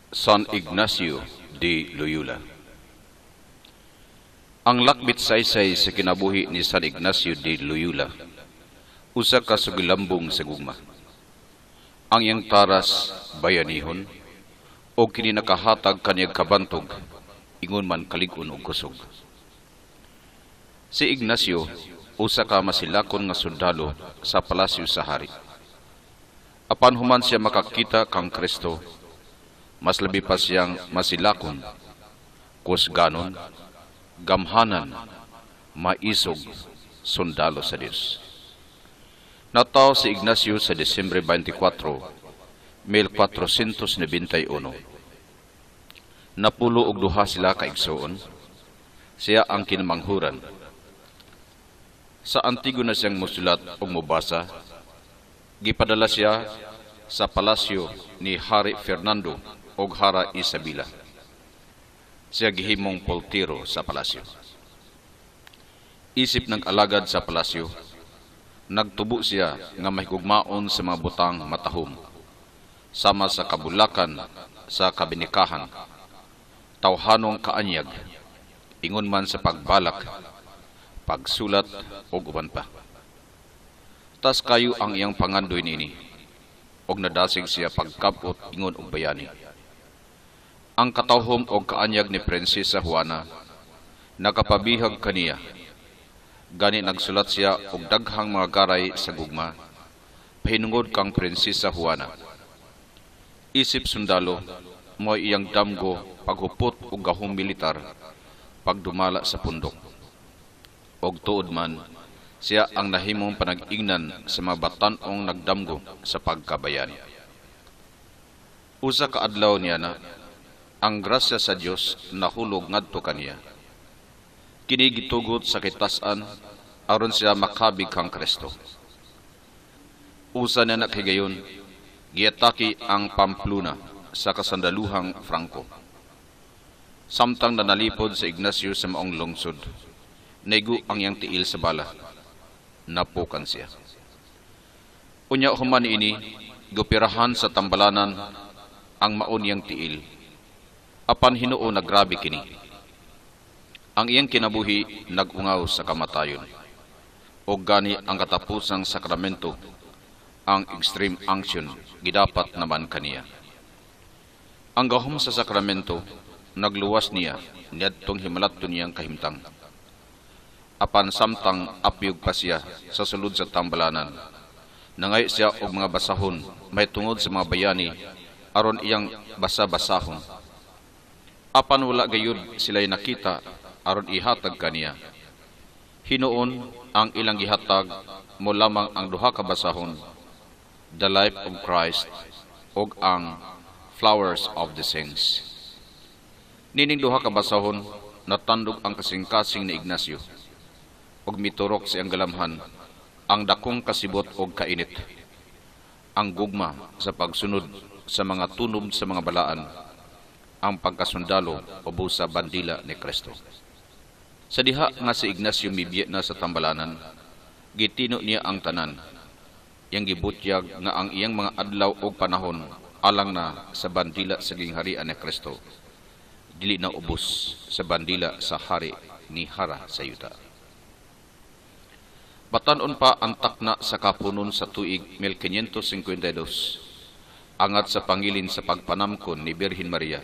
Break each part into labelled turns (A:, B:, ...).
A: San Ignacio de Loyola. Ang lakbit saysay sa kinabuhi ni San Ignacio de Loyola, usa ka sugilambong sa gugma. Ang iyang taras bayanihon, o kini nakahatag kaniyag kabantog, ingon man kalig-on og kusog. Si Ignacio, usa ka masilakon nga sundalo sa palasyo sa hari. Apan human siya makakita kang Kristo, mas labi pa siyang masilakon, kusganon, gamhanan, maisog, sundalo sa Dios. Nataw si Ignacio sa Disyembre 24, 1491. Napulo og duha sila ka igsoon. Siya ang kinamanghuran. Sa antigo na siyang musulat o mubasa, gipadala siya sa palasyo ni Hari Fernando o Hara Isabela. Siya gihimong poltiro sa palasyo. Isip ng alagad sa palasyo, nagtubo siya nga mahigugmaon sa mga butang matahom, sama sa kabulakan, sa kabinikahan, tawhanong kaanyag, ingon man sa pagbalak, pagsulat o uban pa. Tas kayo ang iyang pangandoy nini, og nadasig siya pagkabot ingon og bayani. Ang katawhom og kaanyag ni Prinsesa Juana, nakapabihag kaniya. Gani nagsulat siya og daghang mga garay sa gugma, pahinungod kang Prinsesa Juana. Isip sundalo, mo iyang damgo paghupot og gahong militar, pagdumala sa pundok. Og tuod man, siya ang nahimong panag-ingnan sa mga batanong nagdamgo sa pagkabayan. Usa ka adlaw niya na, ang grasya sa Dios nahulog ngadto kaniya. Kini gitugot sa kitasan aron siya makabig kang Kristo. Usa na nakahigayon, giatake ang Pamplona sa kasandaluhang Franco. Samtang nanalipod sa Ignacio sa maong lungsod, naigo ang iyang tiil sa bala. Napukan siya. Unya human ini, gupirahan sa tambalanan ang maon niyang tiil. Apan Hinuo na grabe kini. Ang iyang kinabuhi nagungaw sa kamatayon. O gani ang katapusang sakramento, ang extreme unction, gidapat naman kaniya. Ang gahom sa sakramento, nagluwas niya, niadtong himalaton niyang kahimtang. Apan samtang apyog pa siya sa sulod sa tambalanan, nangay siya og mga basahon, may tungod sa mga bayani, aron iyang basa-basahon. Apan wala gayud sila'y nakita, aron ihatag kaniya. Hinuon ang ilang gihatag mo lamang ang duha ka basahon, The Life of Christ og ang Flowers of the Saints. Nining duha ka basahon, natandog ang kasing-kasing ni Ignacio, og miturok siyang galamhan, ang dakong kasibot og kainit, ang gugma sa pagsunod sa mga tunob sa mga balaan, ang pagkasundalo o busa bandila ni Kristo. Sa diha nga si Ignacio mibiya na sa tambalanan, gitino niya ang tanan, yang gibutyag nga ang iyang mga adlaw o panahon alang na sa bandila sa gingharian ni Kristo, dili na ubos sa bandila sa hari ni Hara sa yuta. Batanon pa ang takna sa kapunon sa tuig 1552, angat sa pangilin sa pagpanamkon ni Birhen Maria.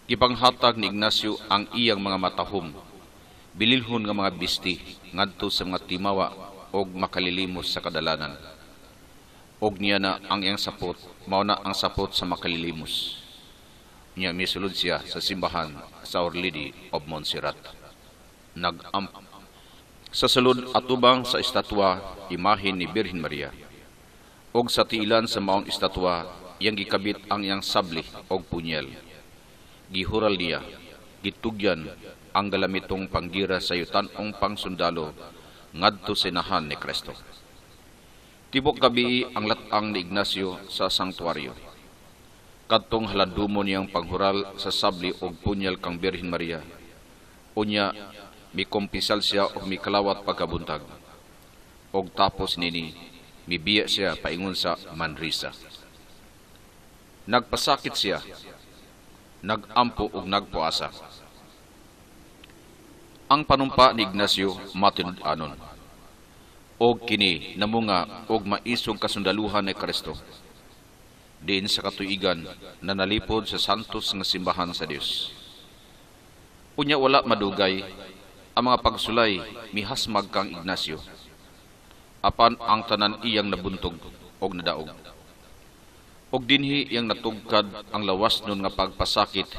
A: Gipanghatag ni Ignacio ang iyang mga matahom, bililhon nga mga bisti ngadto sa mga timawa og makalilimos sa kadalanan. Og niya na ang iyang sapot, mao na ang sapot sa makalilimos. Niya misulod siya sa simbahan sa Our Lady of Montserrat. Sa sulod atubang sa estatwa imahen ni Birhen Maria, og sa tiilan sa maong estatwa iyang gikabit ang iyang sabli og punyal. Gihural niya, gitugyan ang galamitong panggira sa yutanong pangsundalo ngadto sinahan ni Kristo. Tibok gabi ang latang ni Ignacio sa sanktuaryo. Kadtong haladumon niyang panghural sa sabli og punyal kang Birhen Maria. Unya, mikompisal siya og mikalawat pagkabuntag. Og tapos nini, mibiya siya paingon sa Manresa. Nagpasakit siya, nagampo ug nagpuasa. Ang panumpa ni Ignacio matinud-anon, og kini namunga og maisog kasundaluhan ni Kristo. Diin sa katuigan na nalipod sa santos nga simbahan sa Dios. Unya wala madugay ang mga pagsulay mihasmag kang Ignacio, apan ang tanan iyang nabuntog og nadaog. Og dinhi iyang natugkad ang lawas nun nga pagpasakit,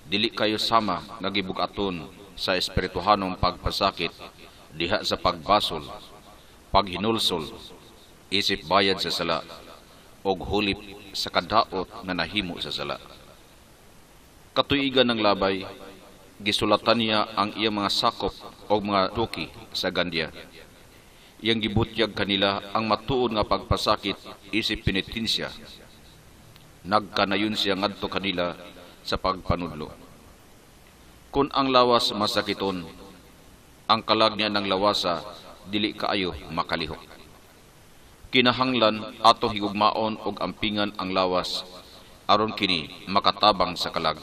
A: dili kayo sama nga gibugaton sa espirituhanong pagpasakit diha sa pagbasol, paghinulsol, isip bayad sa sala, og hulip sa kadaot nga nahimo sa sala. Katuigan ng labay, gisulatan niya ang iyang mga sakop o mga duki sa Gandia. Iyang gibutyag kanila ang matuod nga pagpasakit isip penitensya. Nagkanayon siya ngadto kanila sa pagpanudlo. Kung ang lawas masakiton, ang kalag niya ng lawasa dili kaayo makalihok. Kinahanglan ato higugmaon og ampingan ang lawas aron kini makatabang sa kalag.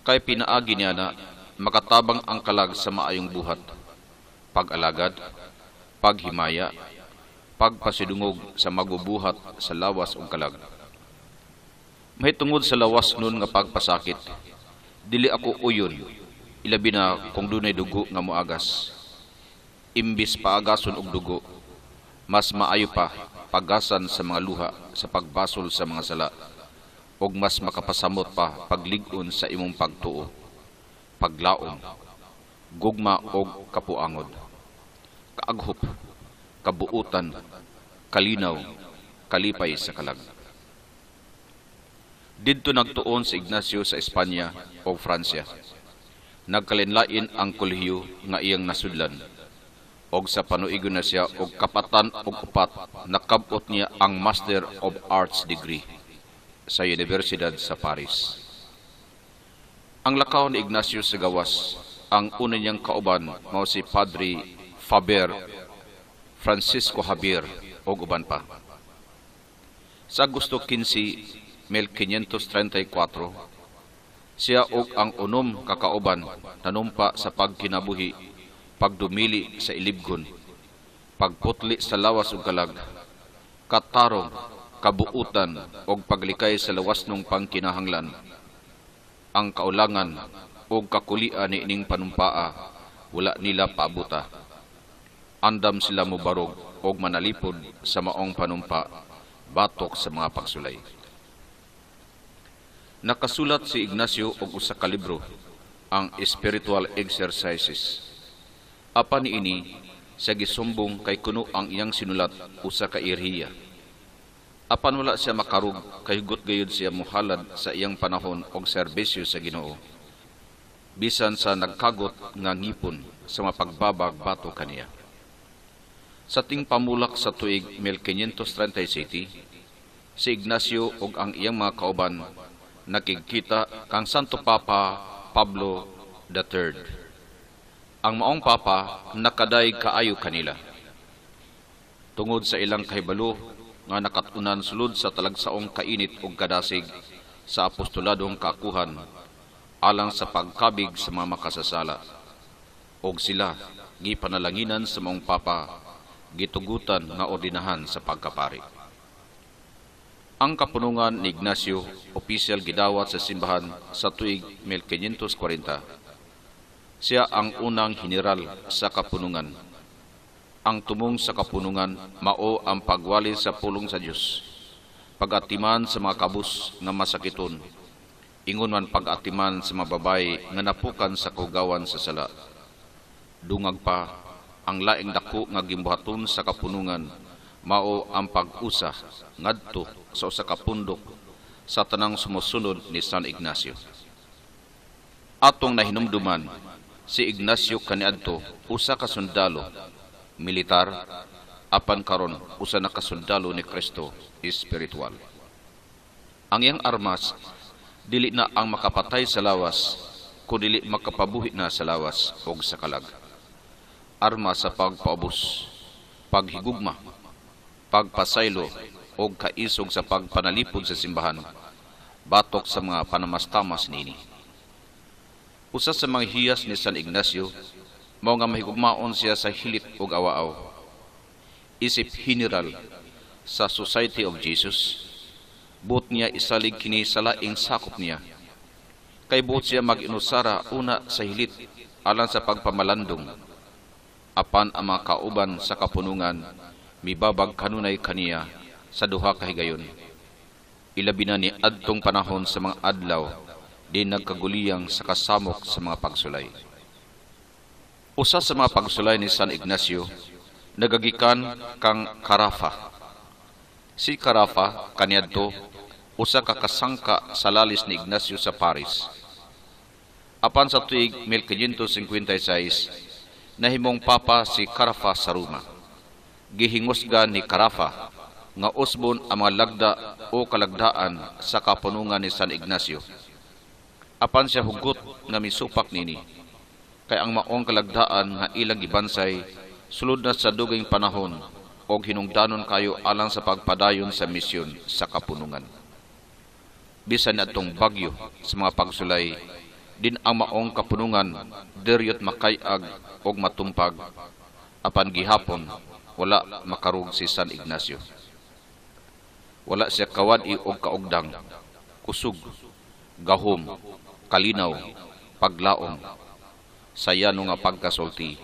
A: Kay pinaagi niya na makatabang ang kalag sa maayong buhat, pag-alagad, paghimaya, pagpasidungog sa magubuhat sa lawas ug kalag. Mahitungod sa lawas nun nga pagpasakit, dili ako uyon, ilabi na kung dunay dugo nga moagas. Imbis paagason og dugo, mas maayo pa pagasan sa mga luha sa pagbasol sa mga sala, og mas makapasamot pa paglig-on sa imong pagtuo, paglaom, gugma og kapuangod, kaaghop, kabuutan, kalinaw, kalipay sa kalag. Didto nagtuon si Ignacio sa Espanya o Fransya. Nagkalinlain ang kolehiyo nga iyang nasudlan. Og sa panuigon na siya og kapatan og upat, nakabot niya ang Master of Arts degree sa Universidad sa Paris. Ang lakaw ni Ignacio sa gawas, ang una niyang kauban mao si Padre Faber, Francisco Javier og uban pa. Sa Agosto 15, 1534, siya og ang unom kakauban nanumpa sa pagkinabuhi, pagdumili sa ilibgon, pagputli sa lawas ug kalag, katarong, kabuutan og paglikay sa lawas nung pangkinahanglan. Ang kaulangan og kakulian ni ining panumpaa wala nila paabuta. Andam sila mobarog og manalipod sa maong panumpa batok sa mga pagsulay. Nakasulat si Ignacio og usa ka libro, ang Spiritual Exercises. Apan niini siya gisumbong kay kuno ang iyang sinulat usa ka irhiya. Apan wala siya makarug kay hugot gayud siya muhalad sa iyang panahon og serbisyo sa Ginoo. Bisan sa nagkagot nga ngipon sa mapagbabag bato kaniya. Sa ting pamulak sa tuig 1537, si Ignacio ug ang iyang mga kauban nakikita kang Santo Papa Pablo III. Ang maong Papa nakaday kaayo kanila. Tungod sa ilang kahibalo nga nakatunan sulod sa talagsaong kainit ug kadasig sa apostoladong kaakuhan alang sa pagkabig sa mga makasasala. Og sila gipanalanginan sa maong Papa, gitugutan nga ordinahan sa pagkapari. Ang kapunungan ni Ignacio, opisyal gidawat sa simbahan sa tuig 1540. Siya ang unang general sa kapunungan. Ang tumong sa kapunungan mao ang pagwali sa pulong sa Dios, pag-atiman sa mga kabus nga masakiton, ingon man pag-atiman sa mga babae nga napukan sa kugawan sa sala. Dungag pa ang laing dako nga gimbuhaton sa kapunungan mao ang pag-usa ngadto sa usa ka pundok sa tanang sumusunod ni San Ignacio. Atong nahinumduman, si Ignacio kaniadto usa ka sundalo, militar, apan karon usa na ka sundalo ni Kristo espiritual. Ang iyang armas dili na ang makapatay sa lawas, kundi makapabuhi na sa lawas o sa kalag. Armas sa pagpaubos, paghigugma, pagpasaylo o kaisog sa pagpanalipod sa simbahan, batok sa mga panamastamas nini. Usa sa mga hiyas ni San Ignacio, mao nga mahigugmaon siya sa hilit ug awaaw. Isip general sa Society of Jesus, buot niya isalig kini sa laing sakop niya. Kay buot siya mag-inusara una sa hilit alang sa pagpamalandong, apan ang mga kauban sa kapunungan mibabag kanunay kaniya sa duha ka higayon. Ilabi na ni adtong panahon sa mga adlaw di nagkaguliyang sa kasamok sa mga pagsulay. Usa sa mga pagsulay ni San Ignacio nagagikan kang Carafa. Si Carafa kaniadto usa ka kasangka sa lalis ni Ignacio sa Paris. Apan sa tuig 1556 nahimong papa si Carafa sa Roma. Gihingusga ni Carafa nga usbon ang mga lagda o kalagdaan sa kapunungan ni San Ignacio. Apan siya hugot nga misupak nini, kay ang maong kalagdaan nga ilang gibansay sulod na sa duging panahon o hinungdanon kayo alang sa pagpadayon sa misyon sa kapunungan. Bisan atong bagyo sa mga pagsulay, din ang maong kapunungan deryot makayag o matumpag, apan gihapon wala makarug si San Ignacio. Wala siya kawad-i og kaugdang, kusog, gahom, kalinaw, paglaom. Sayano nga pagkasulti,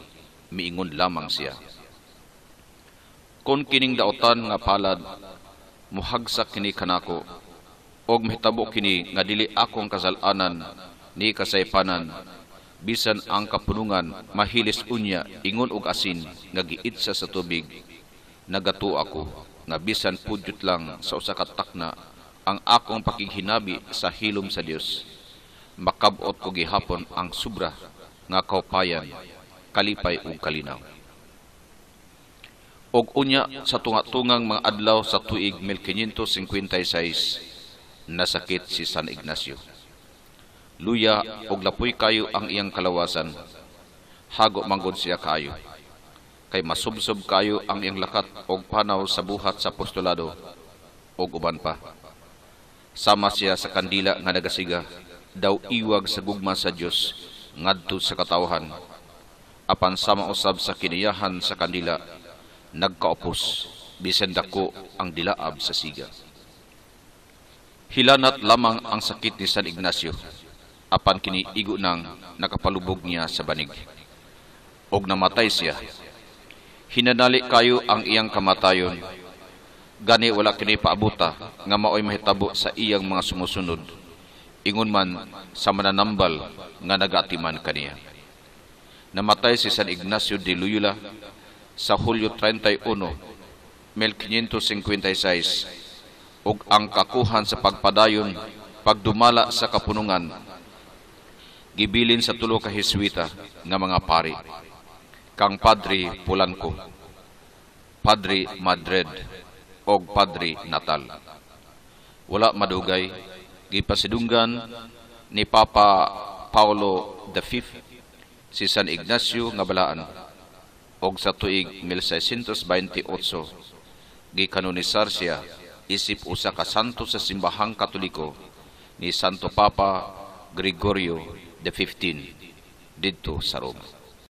A: miingon lamang siya. Kung kining daotan nga palad, muhagsak kini kanako, og mahitabo kini nga dili akong kasalanan ni kasaypanan, bisan ang kapunungan mahilis unya ingon og asin nga giitsa sa tubig, nagato ako nga bisan pudyot lang sa usa ka takna ang akong pakighinabi sa hilom sa Dios, makabot ko gihapon ang sobra nga kaupayan, kalipay ug kalinaw. Og unya sa tunga-tungang mga adlaw sa tuig 1556 nasakit si San Ignacio. Luya og lapoy kayo ang iyang kalawasan, hago manggod siya kayo, kay masubsob kayo ang iyang lakat og panaw sa buhat sa apostolado og uban pa. Sama siya sa kandila nga nagasiga, daw iwag sa gugma sa Dios ngadto sa katawhan, apan sama usab sa kiniyahan sa kandila nagkaupos, bisan dako ang dilaab sa siga. Hilanat lamang ang sakit ni San Ignacio, apan kini igo nang nakapalubog niya sa banig, og namatay siya. Hinanali kayo ang iyang kamatayon, gani wala kini paabuta nga maoy mahitabo sa iyang mga sumusunod, ingon man sa mananambal nga nagatiman kaniya. Namatay si San Ignacio de Loyola sa Hulyo 31, 1556, ug ang kakuhan sa pagpadayon pagdumala sa kapunungan gibilin sa tulo ka Jesuita nga mga pari, kang Padre Polanco, Padre Madrid og Padre Natal. Wala madugay, gipasidunggan ni Papa Paulo V si San Ignacio nga balaan, og sa tuig 1628 gikanonisar siya isip usa ka santo sa simbahang Katoliko ni Santo Papa Gregorio XV didto sa Roma.